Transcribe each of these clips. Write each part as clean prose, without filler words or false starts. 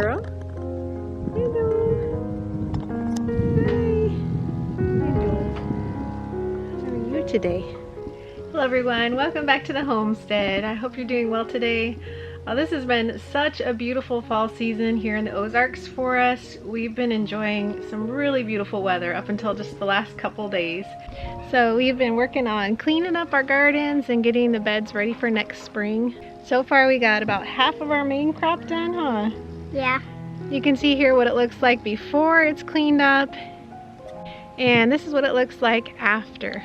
girl. Hello. Hi. Hello. How are you today? Hello everyone, welcome back to the homestead. I hope you're doing well today. This has been such a beautiful fall season here in the Ozarks for us. We've been enjoying some really beautiful weather up until just the last couple days. So we've been working on cleaning up our gardens and getting the beds ready for next spring. So far we got about half of our main crop done, huh? Yeah. You can see here what it looks like before it's cleaned up. And this is what it looks like after.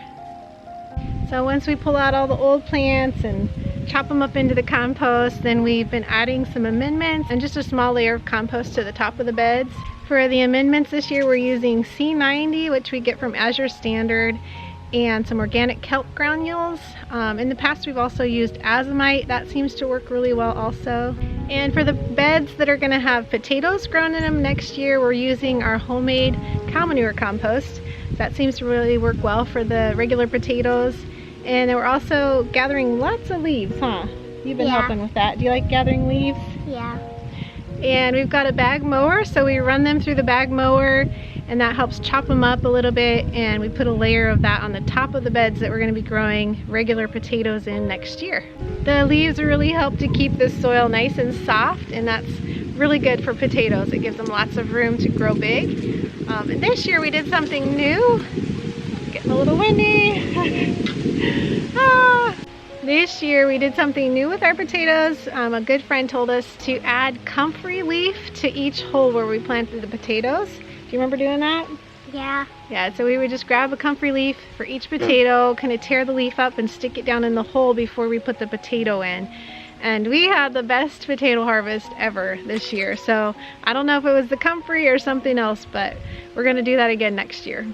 So once we pull out all the old plants and chop them up into the compost, then we've been adding some amendments and just a small layer of compost to the top of the beds. For the amendments this year, we're using C90, which we get from Azure Standard, and some organic kelp granules. In the past, we've also used azomite. That seems to work really well also. And for the beds that are gonna have potatoes grown in them next year, we're using our homemade cow manure compost. That seems to really work well for the regular potatoes. And then we're also gathering lots of leaves, huh? You've been helping with that. Do you like gathering leaves? Yeah. And we've got a bag mower, so we run them through the bag mower, and that helps chop them up a little bit, and we put a layer of that on the top of the beds that we're going to be growing regular potatoes in next year. The leaves really help to keep the soil nice and soft, and that's really good for potatoes. It gives them lots of room to grow big. And this year we did something new. Getting a little windy. This year we did something new with our potatoes. A good friend told us to add comfrey leaf to each hole where we planted the potatoes. Do you remember doing that? Yeah. Yeah, so we would just grab a comfrey leaf for each potato, kind of tear the leaf up and stick it down in the hole before we put the potato in. And we had the best potato harvest ever this year. So I don't know if it was the comfrey or something else, but we're gonna do that again next year.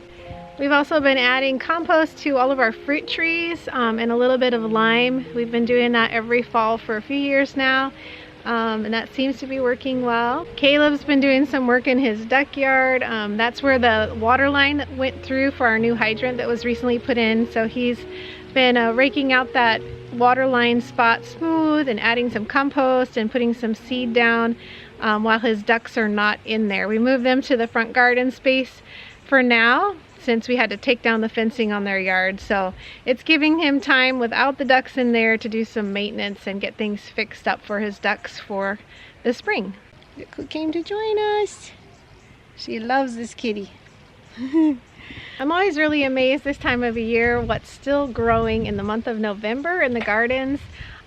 We've also been adding compost to all of our fruit trees and a little bit of lime. We've been doing that every fall for a few years now, and that seems to be working well. Caleb's been doing some work in his duck yard. That's where the water line went through for our new hydrant that was recently put in. So he's been raking out that water line spot smooth and adding some compost and putting some seed down while his ducks are not in there. We moved them to the front garden space for now, since we had to take down the fencing on their yard. So it's giving him time without the ducks in there to do some maintenance and get things fixed up for his ducks for the spring. Look who came to join us. She loves this kitty. I'm always really amazed this time of year what's still growing in the month of November in the gardens.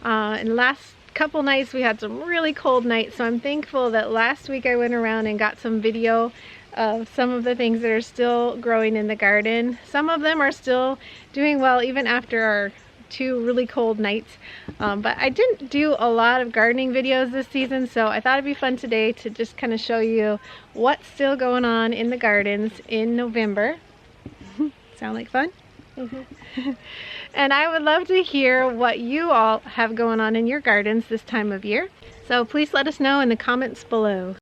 In the last couple nights we had some really cold nights, so I'm thankful that last week I went around and got some video of some of the things that are still growing in the garden. Some of them are still doing well even after our 2 really cold nights. But I didn't do a lot of gardening videos this season, so I thought it'd be fun today to just kind of show you what's still going on in the gardens in November. Sound like fun? And I would love to hear what you all have going on in your gardens this time of year. So please let us know in the comments below.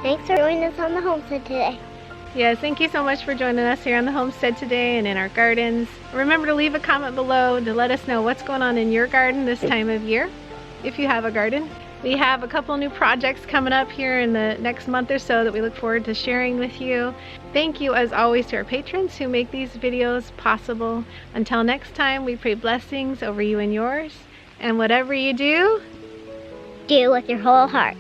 Thanks for joining us on the homestead today. Yes, thank you so much for joining us here on the homestead today and in our gardens. Remember to leave a comment below to let us know what's going on in your garden this time of year, if you have a garden. We have a couple new projects coming up here in the next month or so that we look forward to sharing with you. Thank you as always to our patrons who make these videos possible. Until next time, we pray blessings over you and yours. And whatever you do, Do with your whole heart.